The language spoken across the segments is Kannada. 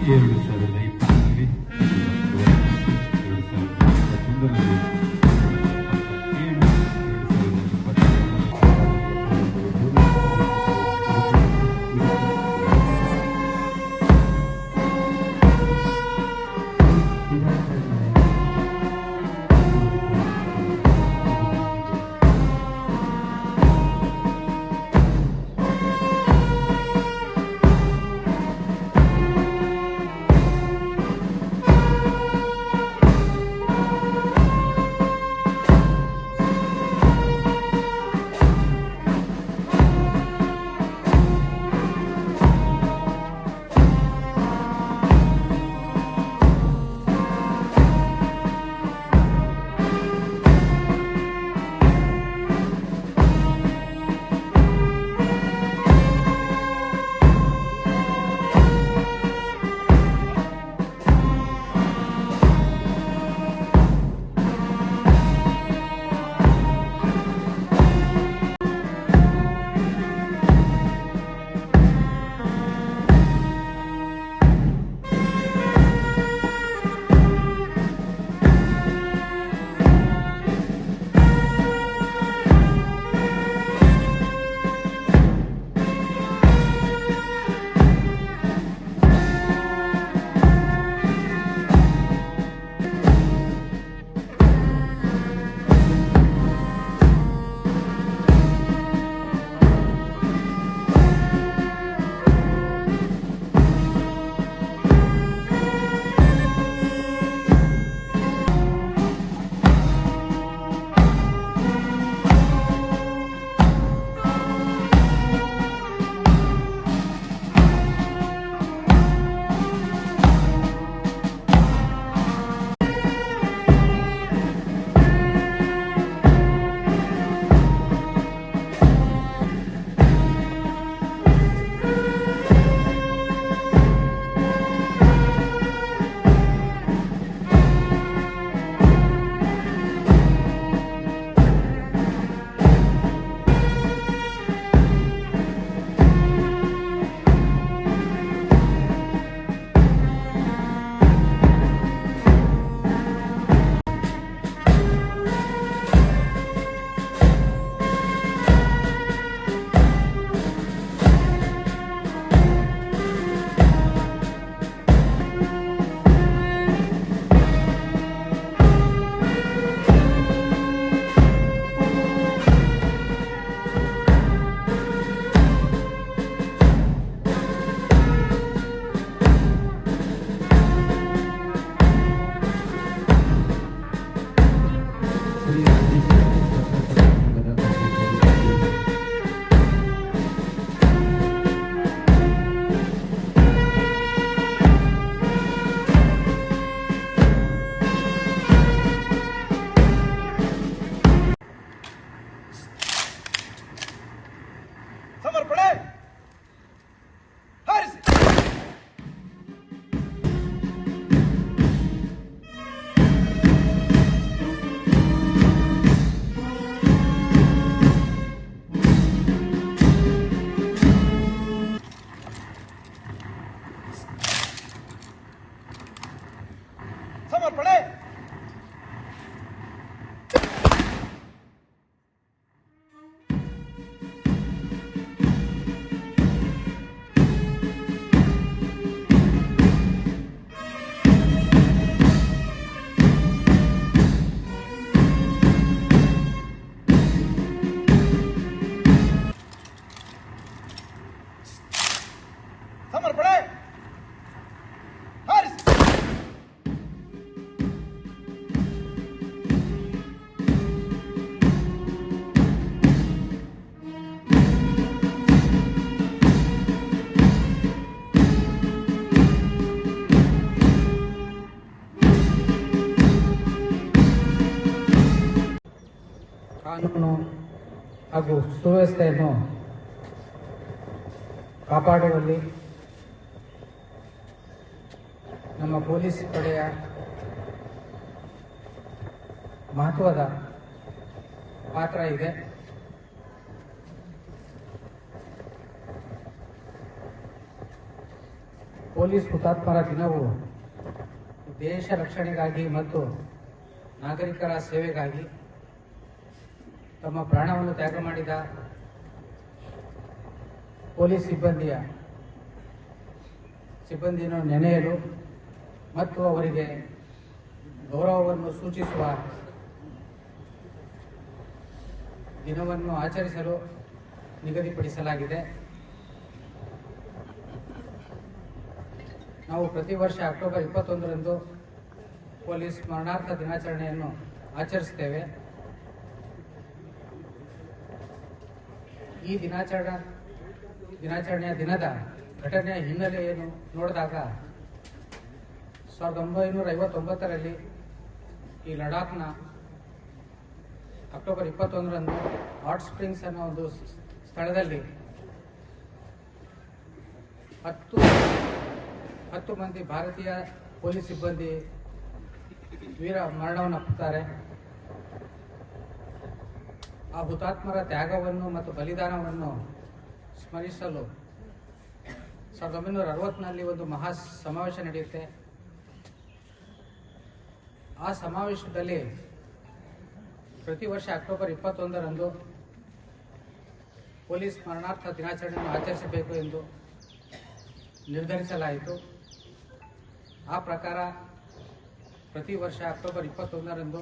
2020 2021ರಲ್ಲಿ ಸಮರ್ಪಣೆ ಹಾರಿಸಿ. ಸಮರ್ಪಣೆ ಸಮರ್ಪಣೆ ಹಾರಿಸಿ. ಕಾನೂನು ಹಾಗೂ ಸುವ್ಯವಸ್ಥೆಯನ್ನು ಕಾಪಾಡುವಲ್ಲಿ ನಮ್ಮ ಪೊಲೀಸ್ ಪಡೆಯ ಮಹತ್ವದ ಪಾತ್ರ ಇದೆ. ಪೊಲೀಸ್ ಹುತಾತ್ಮರ ದಿನವು ದೇಶ ರಕ್ಷಣೆಗಾಗಿ ಮತ್ತು ನಾಗರಿಕರ ಸೇವೆಗಾಗಿ ತಮ್ಮ ಪ್ರಾಣವನ್ನು ತ್ಯಾಗ ಮಾಡಿದ ಪೊಲೀಸ್ ಸಿಬ್ಬಂದಿಯನ್ನು ನೆನೆಯಲು ಮತ್ತು ಅವರಿಗೆ ಗೌರವವನ್ನು ಸೂಚಿಸುವ ದಿನವನ್ನು ಆಚರಿಸಲು ನಿಗದಿಪಡಿಸಲಾಗಿದೆ. ನಾವು ಪ್ರತಿ ವರ್ಷ ಅಕ್ಟೋಬರ್ 21ರಂದು ಪೊಲೀಸ್ ಸ್ಮರಣಾರ್ಥ ದಿನಾಚರಣೆಯನ್ನು ಆಚರಿಸುತ್ತೇವೆ. ಈ ದಿನಾಚರಣೆಯ ದಿನದ ಘಟನೆಯ ಹಿನ್ನೆಲೆಯನ್ನು ನೋಡಿದಾಗ 1959ರಲ್ಲಿ ಈ ಲಡಾಖ್ನ ಅಕ್ಟೋಬರ್ 21ರಂದು ಹಾಟ್ ಸ್ಪ್ರಿಂಗ್ಸ್ ಅನ್ನೋ ಒಂದು ಸ್ಥಳದಲ್ಲಿ 10 ಮಂದಿ ಭಾರತೀಯ ಪೊಲೀಸ್ ಸಿಬ್ಬಂದಿ ವೀರ ಮರಣವನ್ನು ಅಪ್ಪುತ್ತಾರೆ. ಆ ಹುತಾತ್ಮರ ತ್ಯಾಗವನ್ನು ಮತ್ತು ಬಲಿದಾನವನ್ನು ಸ್ಮರಿಸಲು 1960ನಲ್ಲಿ ಒಂದು ಮಹಾ ಸಮಾವೇಶ ನಡೆಯುತ್ತೆ. ಆ ಸಮಾವೇಶದಲ್ಲಿ ಪ್ರತಿ ವರ್ಷ ಅಕ್ಟೋಬರ್ 21ರಂದು ಪೊಲೀಸ್ ಸ್ಮರಣಾರ್ಥ ದಿನಾಚರಣೆಯನ್ನು ಆಚರಿಸಬೇಕು ಎಂದು ನಿರ್ಧರಿಸಲಾಯಿತು. ಆ ಪ್ರಕಾರ ಪ್ರತಿ ವರ್ಷ ಅಕ್ಟೋಬರ್ 21ರಂದು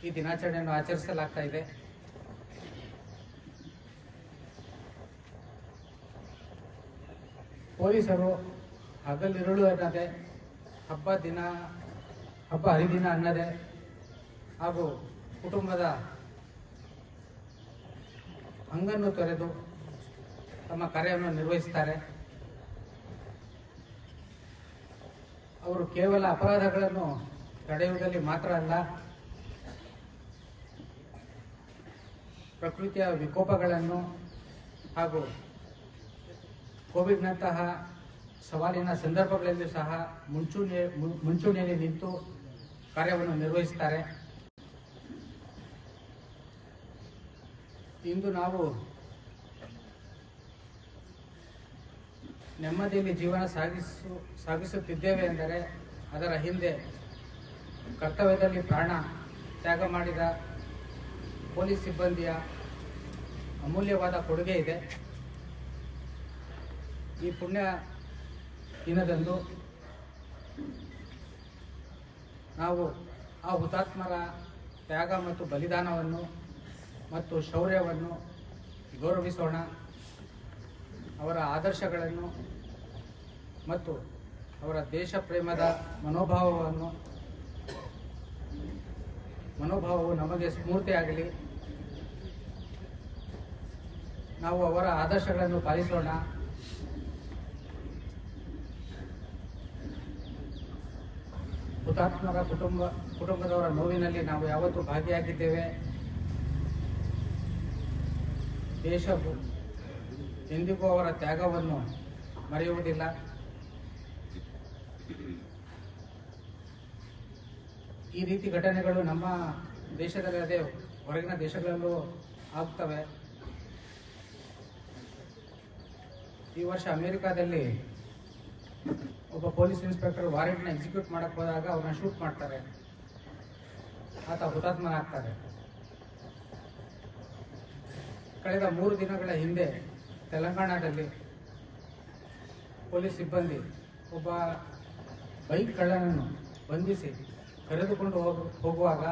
ಈ ದಿನಾಚರಣೆಯನ್ನು ಆಚರಿಸಲಾಗ್ತಾ ಇದೆ. ಪೊಲೀಸರು ಹಗಲಿರುಳು ಅನ್ನದೇ ಹಬ್ಬ ಹರಿದಿನ ಅನ್ನದೇ ಹಾಗೂ ಕುಟುಂಬದ ಹಂಗನ್ನು ತೊರೆದು ತಮ್ಮ ಕಾರ್ಯವನ್ನು ನಿರ್ವಹಿಸುತ್ತಾರೆ. ಅವರು ಕೇವಲ ಅಪರಾಧಗಳನ್ನು ತಡೆಯುವುದರಲ್ಲಿ ಮಾತ್ರ ಅಲ್ಲ, ಪ್ರಕೃತಿಯ ವಿಕೋಪಗಳನ್ನು ಹಾಗೂ ಕೋವಿಡ್ನಂತಹ ಸವಾಲಿನ ಸಂದರ್ಭಗಳಲ್ಲೂ ಸಹ ಮುಂಚೂಣಿಯಲ್ಲಿ ನಿಂತು ಕಾರ್ಯವನ್ನು ನಿರ್ವಹಿಸುತ್ತಾರೆ. ಇಂದು ನಾವು ನೆಮ್ಮದಿಯಲ್ಲಿ ಜೀವನ ಸಾಗಿಸುತ್ತಿದ್ದೇವೆ ಎಂದರೆ ಅದರ ಹಿಂದೆ ಕರ್ತವ್ಯದಲ್ಲಿ ಪ್ರಾಣ ತ್ಯಾಗ ಮಾಡಿದ ಪೊಲೀಸ್ ಸಿಬ್ಬಂದಿಯ ಅಮೂಲ್ಯವಾದ ಕೊಡುಗೆ ಇದೆ. ಈ ಪುಣ್ಯ ದಿನದಂದು ನಾವು ಆ ಹುತಾತ್ಮರ ತ್ಯಾಗ ಮತ್ತು ಬಲಿದಾನವನ್ನು ಮತ್ತು ಶೌರ್ಯವನ್ನು ಗೌರವಿಸೋಣ. ಅವರ ಆದರ್ಶಗಳನ್ನು ಮತ್ತು ಅವರ ದೇಶ ಪ್ರೇಮದ ಮನೋಭಾವವು ನಮಗೆ ಸ್ಫೂರ್ತಿಯಾಗಲಿ. ನಾವು ಅವರ ಆದರ್ಶಗಳನ್ನು ಪಾಲಿಸೋಣ. ಹುತಾತ್ಮರ ಕುಟುಂಬದವರ ನೋವಿನಲ್ಲಿ ನಾವು ಯಾವತ್ತೂ ಭಾಗಿಯಾಗಿದ್ದೇವೆ. ದೇಶವು ಎಂದಿಗೂ ಅವರ ತ್ಯಾಗವನ್ನು ಮರೆಯುವುದಿಲ್ಲ. ಈ ರೀತಿ ಘಟನೆಗಳು ನಮ್ಮ ದೇಶದಲ್ಲದೆ ಹೊರಗಿನ ದೇಶಗಳಲ್ಲೂ ಆಗ್ತವೆ. ಈ ವರ್ಷ ಅಮೆರಿಕಾದಲ್ಲಿ ಒಬ್ಬ ಪೊಲೀಸ್ ಇನ್ಸ್ಪೆಕ್ಟರ್ ವಾರೆಂಟ್ನ ಎಕ್ಸಿಕ್ಯೂಟ್ ಮಾಡಕ್ಕೆ ಹೋದಾಗ ಅವ್ರನ್ನ ಶೂಟ್ ಮಾಡ್ತಾರೆ. ಆತ ಹುತಾತ್ಮನಾಗ್ತಾರೆ. ಕಳೆದ 3 ದಿನಗಳ ಹಿಂದೆ ತೆಲಂಗಾಣದಲ್ಲಿ ಪೊಲೀಸ್ ಸಿಬ್ಬಂದಿ ಒಬ್ಬ ಬೈಕ್ ಕಳ್ಳನನ್ನು ಬಂಧಿಸಿ ಕರೆದುಕೊಂಡು ಹೋಗುವಾಗ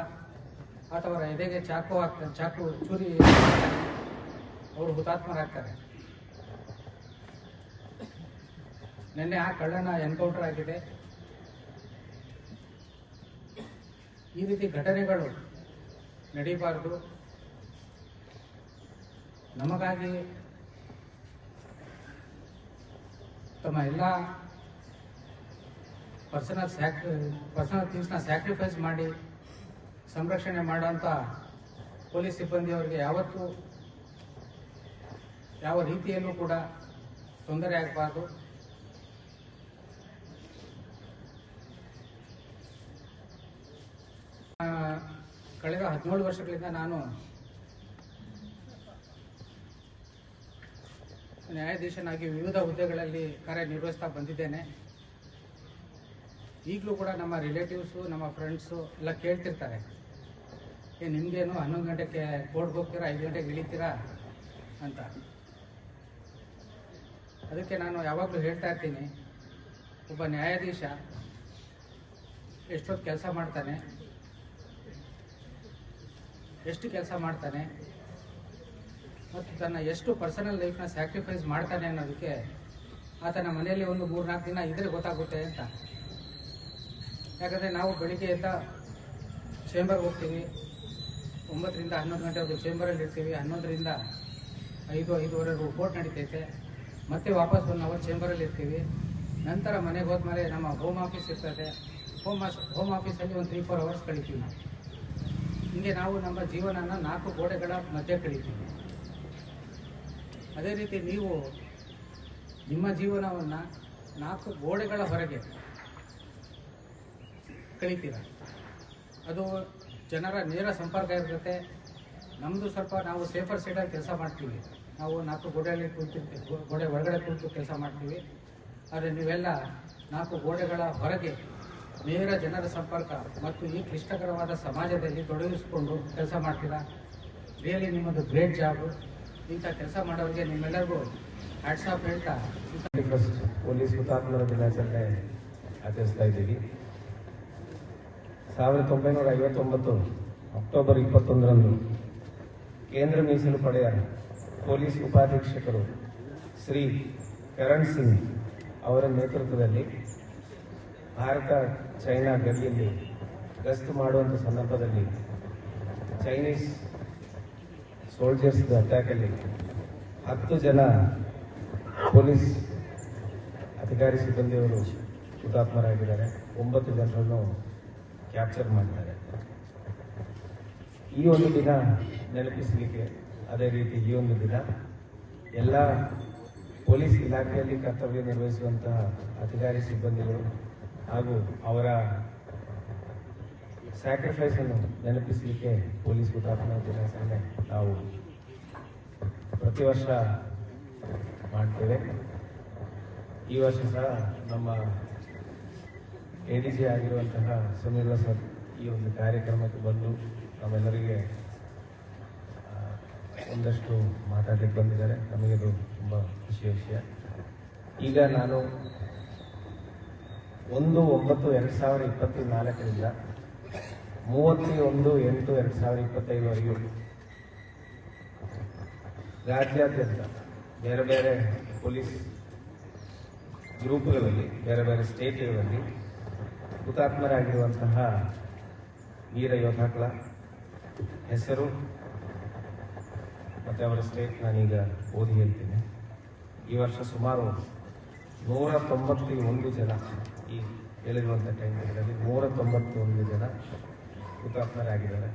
ಆತವರ ಎದೆಗೆ ಚಾಕು ಚೂರಿ ಅವರು ಹುತಾತ್ಮರಾಗ್ತಾರೆ. ನಿನ್ನೆ ಆ ಕಳ್ಳನ ಎನ್ಕೌಂಟರ್ ಆಗಿದೆ. ಈ ರೀತಿ ಘಟನೆಗಳು ನಡೀಬಾರದು. ನಮಗಾಗಿ ತಮ್ಮ ಎಲ್ಲ ಪರ್ಸನಲ್ ಥಿಂಗ್ಸ್ನ ಸ್ಯಾಕ್ರಿಫೈಸ್ ಮಾಡಿ ಸಂರಕ್ಷಣೆ ಮಾಡುವಂಥ ಪೊಲೀಸ್ ಸಿಬ್ಬಂದಿಯವರಿಗೆ ಯಾವತ್ತೂ ಯಾವ ರೀತಿಯಲ್ಲೂ ಕೂಡ ತೊಂದರೆ ಆಗಬಾರ್ದು. ಕಳೆದ 17 ವರ್ಷಗಳಿಂದ ನಾನು ನ್ಯಾಯಾಧೀಶನಾಗಿ ವಿವಿಧ ಹುದ್ದೆಗಳಲ್ಲಿ ಕಾರ್ಯನಿರ್ವಹಿಸ್ತಾ ಬಂದಿದ್ದೇನೆ. ಈಗಲೂ ಕೂಡ ನಮ್ಮ ರಿಲೇಟಿವ್ಸು, ನಮ್ಮ ಫ್ರೆಂಡ್ಸು ಎಲ್ಲ ಕೇಳ್ತಿರ್ತಾರೆ, ನಿಮಗೇನು 11 ಗಂಟೆಗೆ ಕೋರ್ಟ್ಗೆ ಹೋಗ್ತೀರಾ, 5 ಗಂಟೆಗೆ ಇಳಿತೀರಾ ಅಂತ. ಅದಕ್ಕೆ ನಾನು ಯಾವಾಗಲೂ ಹೇಳ್ತಾ ಇರ್ತೀನಿ, ಒಬ್ಬ ನ್ಯಾಯಾಧೀಶ ಎಷ್ಟೊತ್ತು ಕೆಲಸ ಮಾಡ್ತಾನೆ, ಎಷ್ಟು ಕೆಲಸ ಮಾಡ್ತಾನೆ ಮತ್ತು ತನ್ನ ಎಷ್ಟು ಪರ್ಸನಲ್ ಲೈಫ್ನ ಸ್ಯಾಕ್ರಿಫೈಸ್ ಮಾಡ್ತಾನೆ ಅನ್ನೋದಕ್ಕೆ ಆತನ ಮನೆಯಲ್ಲಿ ಒಂದು 3-4 ದಿನ ಇದ್ರೆ ಗೊತ್ತಾಗುತ್ತೆ ಅಂತ. ಯಾಕಂದರೆ ನಾವು ಬೆಳಿಗ್ಗೆ ಎದ್ದ ಚೇಂಬರ್ಗೆ ಹೋಗ್ತೀವಿ, 9ರಿಂದ 11 ಗಂಟೆವರೆಗೂ ಚೇಂಬರಲ್ಲಿ ಇರ್ತೀವಿ, 11ರಿಂದ 5-5:30 ಕೋರ್ಟ್ ನಡೀತೈತೆ, ಮತ್ತೆ ವಾಪಸ್ 1 ಅವರ್ ಚೇಂಬರಲ್ಲಿ ಇರ್ತೀವಿ. ನಂತರ ಮನೆಗೆ ಹೋದ್ಮೇಲೆ ನಮ್ಮ ಹೋಮ್ ಆಫೀಸ್ ಇರ್ತದೆ, ಹೋಮ್ ಆಫೀಸಲ್ಲಿ ಒಂದು 3-4 ಅವರ್ಸ್ ಕಳಿತೀವಿ ನಾವು. ಹೀಗೆ ನಾವು ನಮ್ಮ ಜೀವನನ 4 ಗೋಡೆಗಳ ಮಧ್ಯೆ ಕಳಿತೀವಿ. ಅದೇ ರೀತಿ ನೀವು ನಿಮ್ಮ ಜೀವನವನ್ನು 4 ಗೋಡೆಗಳ ಹೊರಗೆ ಕಳಿತೀರ. ಅದು ಜನರ ನೇರ ಸಂಪರ್ಕ ಇರ್ತದೆ. ನಮ್ಮದು ಸ್ವಲ್ಪ ನಾವು ಸೇಫರ್ ಸೈಡಲ್ಲಿ ಕೆಲಸ ಮಾಡ್ತೀವಿ, ನಾವು 4 ಗೋಡೆಯಲ್ಲಿ ಕೂತಿರ್ತೀವಿ, ಗೋಡೆ ಒಳಗಡೆ ಕೂತು ಕೆಲಸ ಮಾಡ್ತೀವಿ. ಆದರೆ ನೀವೆಲ್ಲ 4 ಗೋಡೆಗಳ ಹೊರಗೆ ನೇರ ಜನರ ಸಂಪರ್ಕ ಮತ್ತು ಈ ಕ್ಲಿಷ್ಟಕರವಾದ ಸಮಾಜದಲ್ಲಿ ತೊಡಗಿಸಿಕೊಂಡು ಕೆಲಸ ಮಾಡ್ತೀರಾ. ರಿಯಲಿ ನಿಮ್ಮದು ಗ್ರೇಟ್ ಜಾಬು. ಇಂಥ ಕೆಲಸ ಮಾಡೋರಿಗೆ ನಿಮ್ಮೆಲ್ಲರಿಗೂ ಹ್ಯಾಟ್ಸ್ ಆಫ್ ಹೇಳ್ತಾ ಫಸ್ಟ್ ಪೊಲೀಸ್ ಹುತಾತ್ಮರ ದಿನಾಚರಣೆ ಆಚರಿಸ್ತಾ ಇದ್ದೀವಿ. 1959 ಅಕ್ಟೋಬರ್ 21ರಂದು ಕೇಂದ್ರ ಮೀಸಲು ಪಡೆಯ ಪೊಲೀಸ್ ಉಪಾಧೀಕ್ಷಕರು ಶ್ರೀ ಕರಣ್ ಸಿಂಗ್ ಅವರ ನೇತೃತ್ವದಲ್ಲಿ ಭಾರತ ಚೈನಾ ಗಡಿಯಲ್ಲಿ ಗಸ್ತು ಮಾಡುವಂಥ ಸಂದರ್ಭದಲ್ಲಿ ಚೈನೀಸ್ ಸೋಲ್ಜರ್ಸ್ ಅಟ್ಯಾಕಲ್ಲಿ 10 ಜನ ಪೊಲೀಸ್ ಅಧಿಕಾರಿ ಸಿಬ್ಬಂದಿಯವರು ಹುತಾತ್ಮರಾಗಿದ್ದಾರೆ. 9 ಜನರನ್ನು ಕ್ಯಾಪ್ಚರ್ ಮಾಡಿದ್ದಾರೆ. ಈ ಒಂದು ದಿನ ನೆನಪಿಸಲಿಕ್ಕೆ, ಅದೇ ರೀತಿ ಈ ಒಂದು ದಿನ ಎಲ್ಲ ಪೊಲೀಸ್ ಇಲಾಖೆಯಲ್ಲಿ ಕರ್ತವ್ಯ ನಿರ್ವಹಿಸುವಂತಹ ಅಧಿಕಾರಿ ಸಿಬ್ಬಂದಿಗಳು ಹಾಗೂ ಅವರ ಸ್ಯಾಕ್ರಿಫೈಸನ್ನು ನೆನಪಿಸಲಿಕ್ಕೆ ಪೊಲೀಸ್ ಹುತಾತ್ಮ ದಿನಾಚರಣೆ ನಾವು ಪ್ರತಿ ವರ್ಷ ಮಾಡ್ತೇವೆ. ಈ ವರ್ಷ ಸಹ ನಮ್ಮ ADG ಆಗಿರುವಂತಹ ಸಮೀರ್ ಸರ್ ಈ ಒಂದು ಕಾರ್ಯಕ್ರಮಕ್ಕೆ ಬಂದು ನಮ್ಮೆಲ್ಲರಿಗೆ ಒಂದಷ್ಟು ಮಾತಾಡಲಿಕ್ಕೆ ಬಂದಿದ್ದಾರೆ. ನಮಗಿದು ತುಂಬ ಖುಷಿಯ ವಿಷಯ. ಈಗ ನಾನು 1/9/2024ರಿಂದ 31/8/2025ವರೆಗೂ ರಾಜ್ಯಾದ್ಯಂತ ಬೇರೆ ಬೇರೆ ಪೊಲೀಸ್ ಗ್ರೂಪ್ಗಳಲ್ಲಿ, ಬೇರೆ ಬೇರೆ ಸ್ಟೇಟ್ಗಳಲ್ಲಿ ಹುತಾತ್ಮರಾಗಿರುವಂತಹ ವೀರ ಯೋಧಾಗಳ ಹೆಸರು ಮತ್ತು ಅವರ ಸ್ಟೇಟ್ ನಾನೀಗ ಓದಿ ಹೇಳ್ತೀನಿ. ಈ ವರ್ಷ ಸುಮಾರು 191 ಜನ, ಈ ಹೇಳಿರುವಂಥ ಟೈಮ್ಗಳಲ್ಲಿ 191 ಜನ ಹುತಾತ್ಮರಾಗಿದ್ದಾರೆ.